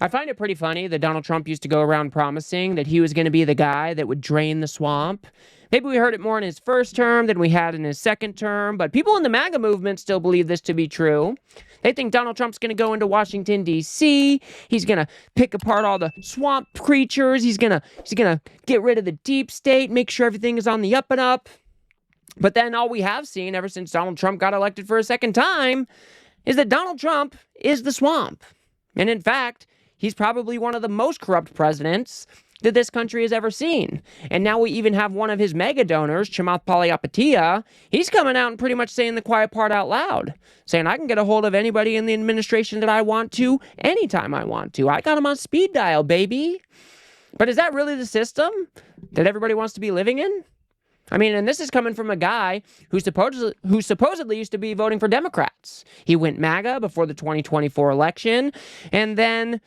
I find it pretty funny that Donald Trump used to go around promising that he was going to be the guy that would drain the swamp. Maybe we heard it more in his first term than we had in his second term, but people in the MAGA movement still believe this to be true. They think Donald Trump's going to go into Washington, D.C. He's going to pick apart all the swamp creatures. He's going to get rid of the deep state, make sure everything is on the up and up. But then all we have seen ever since Donald Trump got elected for a second time is that Donald Trump is the swamp. And in fact, he's probably one of the most corrupt presidents that this country has ever seen. And now we even have one of his mega donors, Chamath Palihapitiya. He's coming out and pretty much saying the quiet part out loud, saying I can get a hold of anybody in the administration that I want to, anytime I want to. I got him on speed dial, baby. But is that really the system that everybody wants to be living in? I mean, and this is coming from a guy who supposedly used to be voting for Democrats. He went MAGA before the 2024 election, and then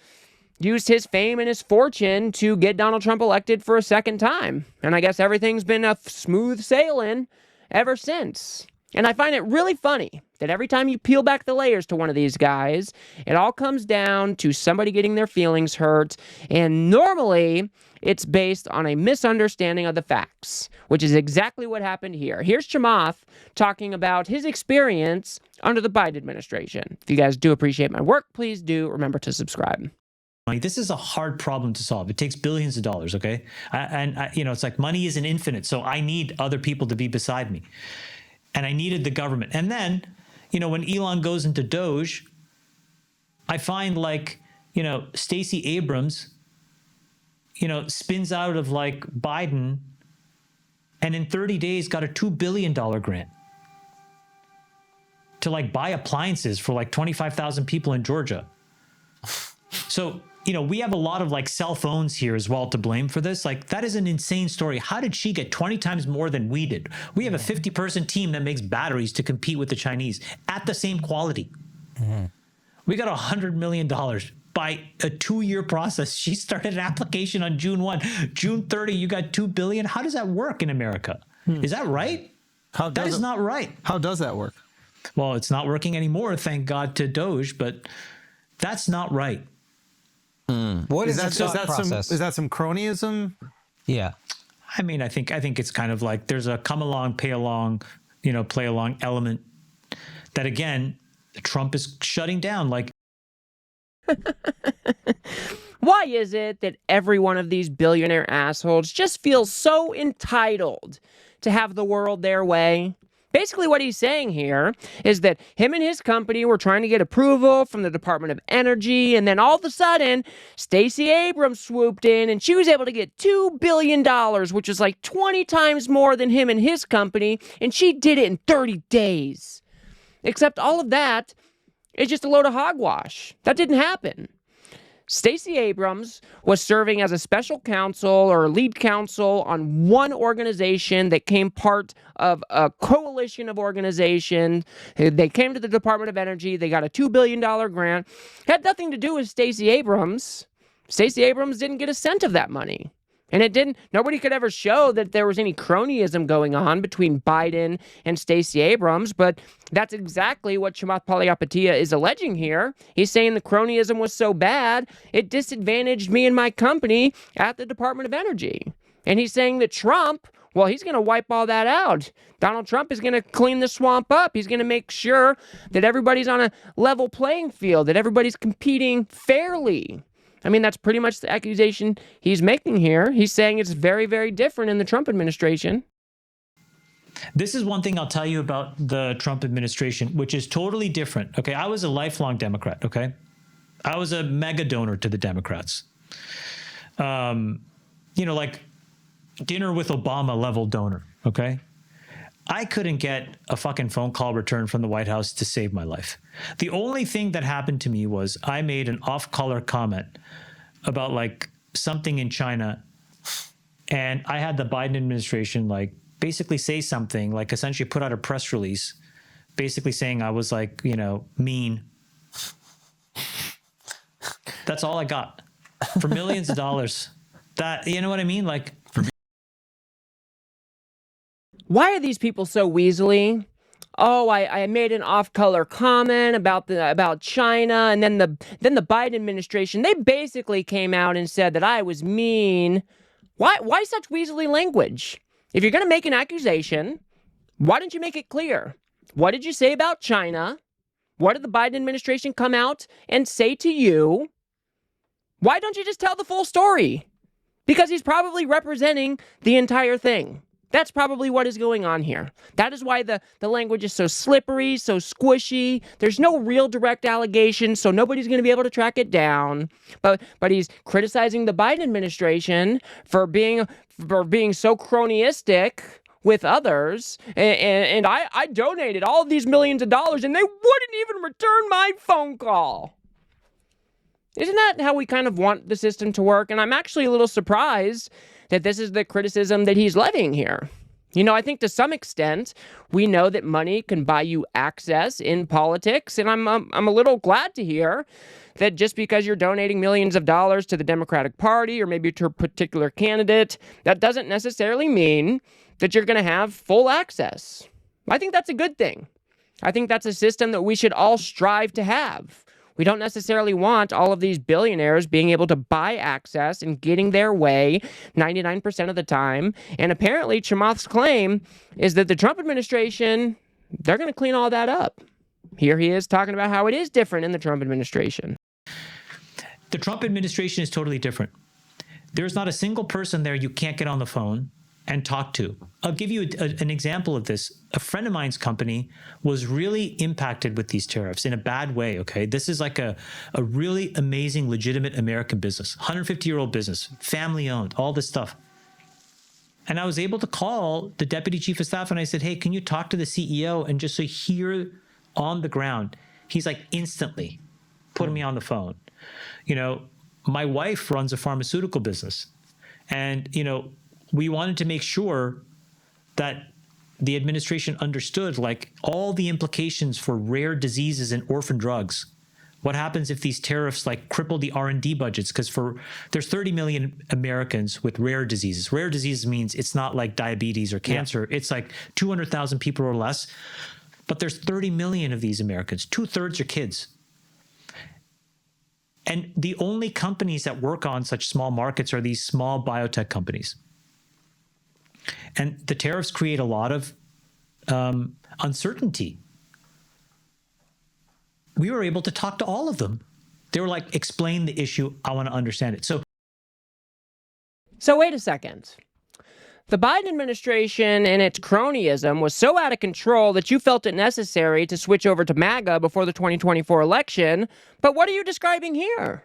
used his fame and his fortune to get Donald Trump elected for a second time. And I guess everything's been a smooth sailing ever since. And I find it really funny that every time you peel back the layers to one of these guys, it all comes down to somebody getting their feelings hurt. And normally, it's based on a misunderstanding of the facts, which is exactly what happened here. Here's Chamath talking about his experience under the Biden administration. If you guys do appreciate my work, please do remember to subscribe. This is a hard problem to solve. It takes billions of dollars, okay? It's like money isn't infinite, so I need other people to be beside me. And I needed the government. And then, when Elon goes into Doge, I find Stacy Abrams, spins out of Biden and in 30 days got a $2 billion grant to buy appliances for 25,000 people in Georgia. So, we have a lot of cell phones here as well to blame for this. That is an insane story. How did she get 20 times more than we did? We have a 50-person team that makes batteries to compete with the Chinese at the same quality. Mm-hmm. We got $100 million by a 2-year process. She started an application on June 1. June 30, you got $2 billion. How does that work in America? Is that right? That is not right. How does that work? Well, it's not working anymore, thank God, to Doge, but that's not right. What is that process? Is that some cronyism? Yeah. I mean, I think it's kind of there's a come along, pay along, play along element that, again, Trump is shutting down. Why is it that every one of these billionaire assholes just feels so entitled to have the world their way? Basically, what he's saying here is that him and his company were trying to get approval from the Department of Energy, and then all of a sudden, Stacey Abrams swooped in, and she was able to get $2 billion, which is 20 times more than him and his company, and she did it in 30 days. Except all of that is just a load of hogwash. That didn't happen. Stacey Abrams was serving as a special counsel or lead counsel on one organization that came part of a coalition of organizations. They came to the Department of Energy. They got a $2 billion grant. It had nothing to do with Stacey Abrams. Stacey Abrams didn't get a cent of that money. And nobody could ever show that there was any cronyism going on between Biden and Stacey Abrams, but that's exactly what Chamath Palihapitiya is alleging here. He's saying the cronyism was so bad, it disadvantaged me and my company at the Department of Energy. And he's saying that Trump, well, he's going to wipe all that out. Donald Trump is going to clean the swamp up. He's going to make sure that everybody's on a level playing field, that everybody's competing fairly. I mean, that's pretty much the accusation he's making here. He's saying it's very, very different in the Trump administration. This is one thing I'll tell you about the Trump administration, which is totally different. Okay, I was a lifelong Democrat, okay? I was a mega donor to the Democrats. Dinner with Obama level donor, okay? I couldn't get a fucking phone call returned from the White House to save my life. The only thing that happened to me was I made an off-color comment about something in China, and I had the Biden administration basically say something, essentially put out a press release, basically saying I was mean. That's all I got for millions of dollars. That, you know what I mean? Why are these people so weaselly? oh, I made an off-color comment about China, and then the Biden administration, they basically came out and said that I was mean. Why such weaselly language? If you're going to make an accusation, why don't you make it clear? What did you say about China? What did the Biden administration come out and say to you? Why don't you just tell the full story? Because he's probably representing the entire thing. That's probably what is going on here. That is why the language is so slippery, so squishy. There's no real direct allegations, so nobody's going to be able to track it down. But he's criticizing the Biden administration for being so cronyistic with others. And I donated all of these millions of dollars, and they wouldn't even return my phone call. Isn't that how we kind of want the system to work? And I'm actually a little surprised that this is the criticism that he's levying here. You know, I think to some extent, we know that money can buy you access in politics, and I'm a little glad to hear that just because you're donating millions of dollars to the Democratic Party or maybe to a particular candidate, that doesn't necessarily mean that you're going to have full access. I think that's a good thing. I think that's a system that we should all strive to have. We don't necessarily want all of these billionaires being able to buy access and getting their way 99% of the time. And apparently, Chamath's claim is that the Trump administration, they're going to clean all that up. Here he is talking about how it is different in the Trump administration. The Trump administration is totally different. There's not a single person there you can't get on the phone and talk to. I'll give you an example of this. A friend of mine's company was really impacted with these tariffs in a bad way, okay? This is like a really amazing, legitimate American business, 150-year-old business, family-owned, all this stuff. And I was able to call the deputy chief of staff, and I said, hey, can you talk to the CEO and just so hear on the ground? He's like, instantly putting me on the phone. You know, my wife runs a pharmaceutical business, and, you know, we wanted to make sure that the administration understood like all the implications for rare diseases and orphan drugs. What happens if these tariffs like cripple the R&D budgets? Because there's 30 million Americans with rare diseases. Rare diseases means it's not like diabetes or cancer. Yeah. It's like 200,000 people or less. But there's 30 million of these Americans. 2/3 are kids. And the only companies that work on such small markets are these small biotech companies. And the tariffs create a lot of uncertainty. We were able to talk to all of them. They were like, explain the issue. I want to understand it. So wait a second. The Biden administration and its cronyism was so out of control that you felt it necessary to switch over to MAGA before the 2024 election. But what are you describing here?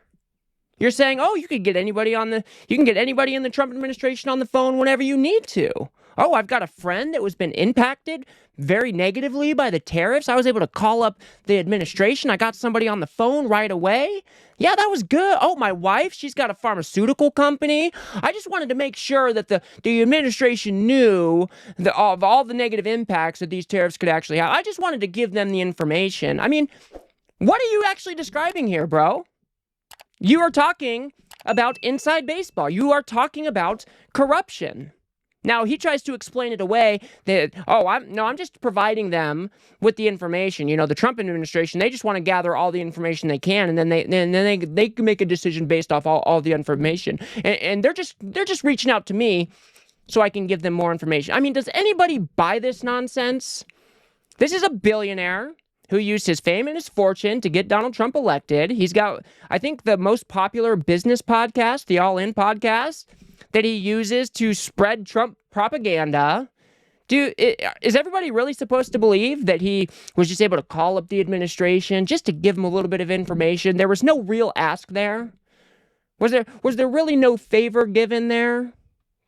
You're saying, oh, you can get anybody in the Trump administration on the phone whenever you need to. Oh, I've got a friend that was been impacted very negatively by the tariffs. I was able to call up the administration. I got somebody on the phone right away. Yeah, that was good. Oh, my wife, she's got a pharmaceutical company. I just wanted to make sure that the administration knew of all the negative impacts that these tariffs could actually have. I just wanted to give them the information. I mean, what are you actually describing here, bro? You are talking about inside baseball. You are talking about corruption. Now, he tries to explain it away that, I'm just providing them with the information. You know, the Trump administration, they just want to gather all the information they can, and then they can make a decision based off all the information. And they're just reaching out to me so I can give them more information. I mean, does anybody buy this nonsense? This is a billionaire who used his fame and his fortune to get Donald Trump elected. He's got, I think, the most popular business podcast, the All In podcast, that he uses to spread Trump propaganda. Is everybody really supposed to believe that he was just able to call up the administration just to give them a little bit of information? There was no real ask there. Was there really no favor given there?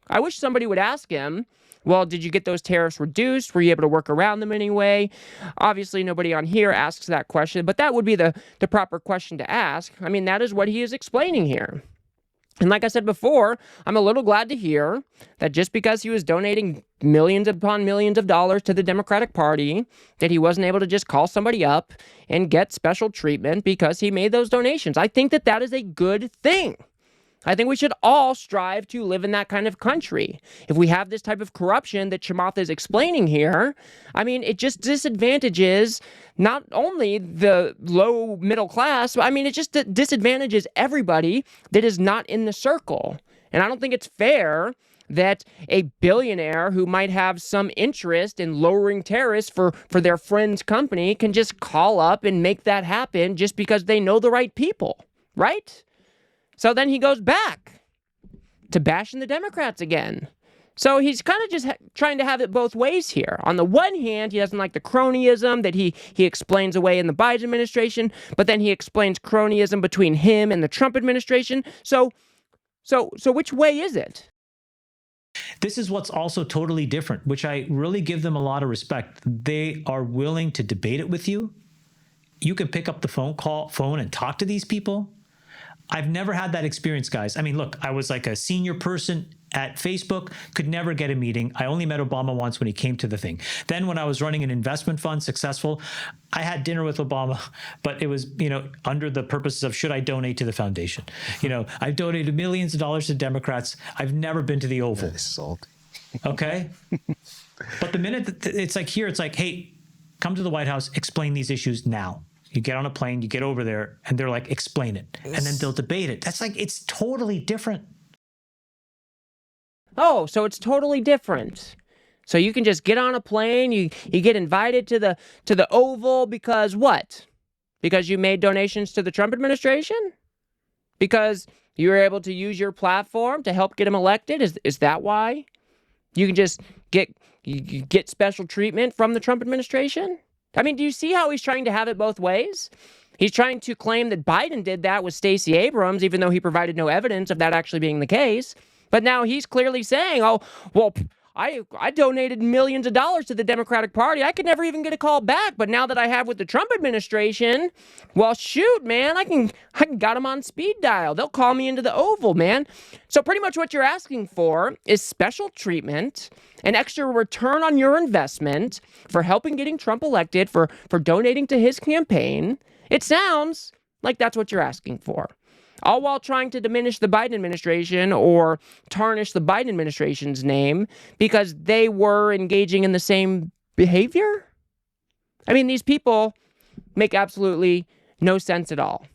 I wish somebody would ask him, well, did you get those tariffs reduced? Were you able to work around them anyway? Obviously, nobody on here asks that question, but that would be the proper question to ask. I mean, that is what he is explaining here. And like I said before, I'm a little glad to hear that just because he was donating millions upon millions of dollars to the Democratic Party, that he wasn't able to just call somebody up and get special treatment because he made those donations. I think that is a good thing. I think we should all strive to live in that kind of country. If we have this type of corruption that Chamath is explaining here, I mean, it just disadvantages not only the low middle class, I mean, it just disadvantages everybody that is not in the circle. And I don't think it's fair that a billionaire who might have some interest in lowering tariffs for their friend's company can just call up and make that happen just because they know the right people, right? So then he goes back to bashing the Democrats again. So he's kind of just trying to have it both ways here. On the one hand, he doesn't like the cronyism that he explains away in the Biden administration, but then he explains cronyism between him and the Trump administration. So which way is it? This is what's also totally different, which I really give them a lot of respect. They are willing to debate it with you. You can pick up the phone and talk to these people. I've never had that experience, guys. I mean, look, I was like a senior person at Facebook, could never get a meeting. I only met Obama once when he came to the thing. Then when I was running an investment fund, successful, I had dinner with Obama, but it was, under the purposes of should I donate to the foundation? I've donated millions of dollars to Democrats. I've never been to the Oval. That is salty. Okay? But the minute it's like here, it's like, hey, come to the White House, explain these issues now. You get on a plane, you get over there, and they're like, explain it. And then they'll debate it. That's like, it's totally different. Oh, so it's totally different. So you can just get on a plane, you get invited to the Oval because what? Because you made donations to the Trump administration? Because you were able to use your platform to help get him elected? Is that why? You can just get special treatment from the Trump administration? I mean, do you see how he's trying to have it both ways? He's trying to claim that Biden did that with Stacy Abrams, even though he provided no evidence of that actually being the case. But now he's clearly saying, oh, well, I donated millions of dollars to the Democratic Party. I could never even get a call back. But now that I have with the Trump administration, well, shoot, man, I can got them on speed dial. They'll call me into the Oval, man. So pretty much what you're asking for is special treatment, an extra return on your investment for helping getting Trump elected, for donating to his campaign. It sounds like that's what you're asking for. All while trying to diminish the Biden administration or tarnish the Biden administration's name because they were engaging in the same behavior? I mean, these people make absolutely no sense at all.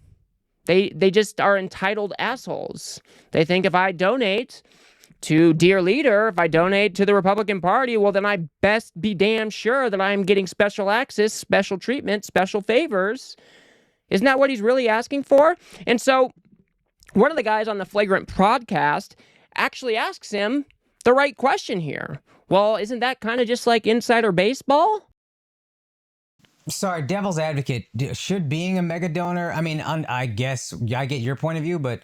They just are entitled assholes. They think if I donate to Dear Leader, if I donate to the Republican Party, well, then I best be damn sure that I'm getting special access, special treatment, special favors. Isn't that what he's really asking for? And so one of the guys on the Flagrant podcast actually asks him the right question here. Well, isn't that kind of just like insider baseball? Sorry, devil's advocate. Should being a mega donor, I mean, I guess I get your point of view, but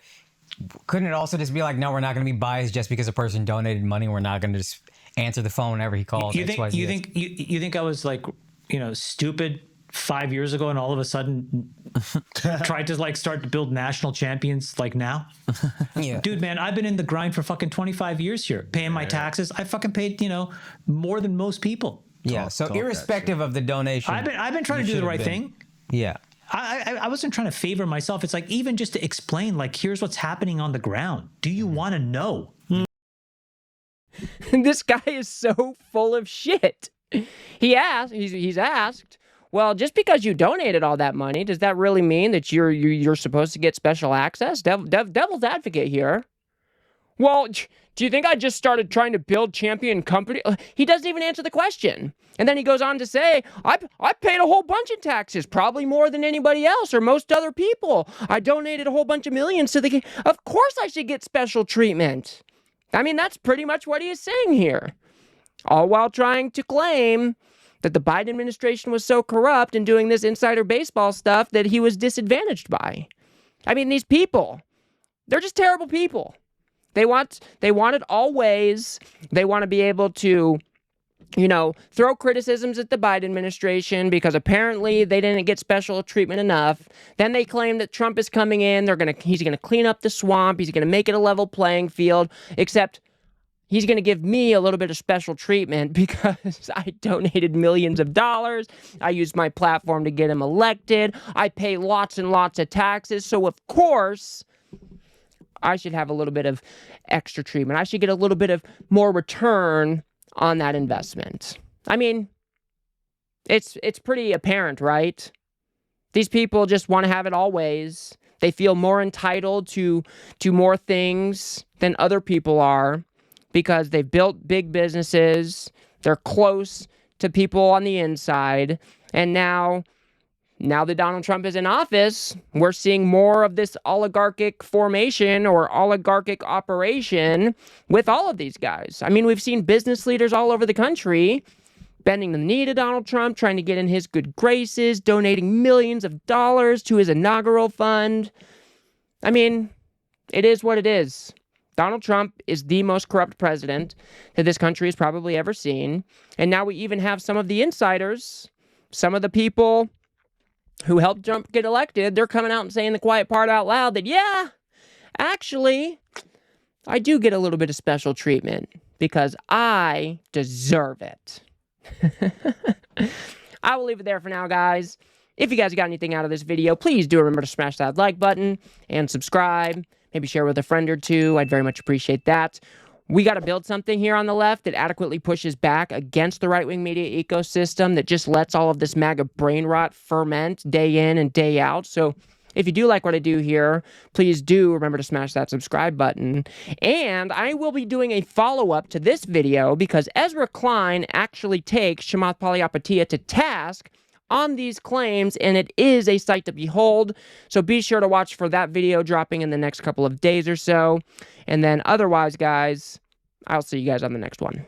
couldn't it also just be like, no, we're not going to be biased just because a person donated money. We're not going to just answer the phone whenever he calls. You think I was like, stupid 5 years ago and all of a sudden tried to like start to build national champions like now? Yeah. Dude, man, I've been in the grind for fucking 25 years here, paying my taxes. I fucking paid, more than most people. Yeah. So irrespective of the donation, I've been trying to do the right thing. Yeah. I wasn't trying to favor myself. It's like, even just to explain, like, here's what's happening on the ground. Do you want to know? This guy is so full of shit. He's asked, well, just because you donated all that money, does that really mean that you're supposed to get special access? Devil's advocate here. Well, do you think I just started trying to build champion company? He doesn't even answer the question. And then he goes on to say, I paid a whole bunch of taxes, probably more than anybody else or most other people. I donated a whole bunch of millions to the... Of course I should get special treatment. I mean, that's pretty much what he is saying here. All while trying to claim that the Biden administration was so corrupt in doing this insider baseball stuff that he was disadvantaged by. I mean, these people, they're just terrible people. They want it all ways. They want to be able to, throw criticisms at the Biden administration because apparently they didn't get special treatment enough. Then they claim that Trump is coming in. He's gonna clean up the swamp. He's gonna make it a level playing field, except he's going to give me a little bit of special treatment because I donated millions of dollars. I used my platform to get him elected. I pay lots and lots of taxes. So, of course, I should have a little bit of extra treatment. I should get a little bit of more return on that investment. I mean, it's pretty apparent, right? These people just want to have it always. They feel more entitled to more things than other people are because they've built big businesses. They're close to people on the inside. And now that Donald Trump is in office, we're seeing more of this oligarchic formation or oligarchic operation with all of these guys. I mean, we've seen business leaders all over the country bending the knee to Donald Trump, trying to get in his good graces, donating millions of dollars to his inaugural fund. I mean, it is what it is. Donald Trump is the most corrupt president that this country has probably ever seen. And now we even have some of the insiders, some of the people who helped Trump get elected, they're coming out and saying the quiet part out loud that, yeah, actually, I do get a little bit of special treatment because I deserve it. I will leave it there for now, guys. If you guys got anything out of this video, please do remember to smash that like button and subscribe. Maybe share with a friend or two. I'd very much appreciate that. We got to build something here on the left that adequately pushes back against the right-wing media ecosystem that just lets all of this MAGA brain rot ferment day in and day out. So if you do like what I do here, please do remember to smash that subscribe button. And I will be doing a follow-up to this video because Ezra Klein actually takes Chamath Palihapitiya to task on these claims, and it is a sight to behold. So be sure to watch for that video dropping in the next couple of days or so. And then otherwise, guys, I'll see you guys on the next one.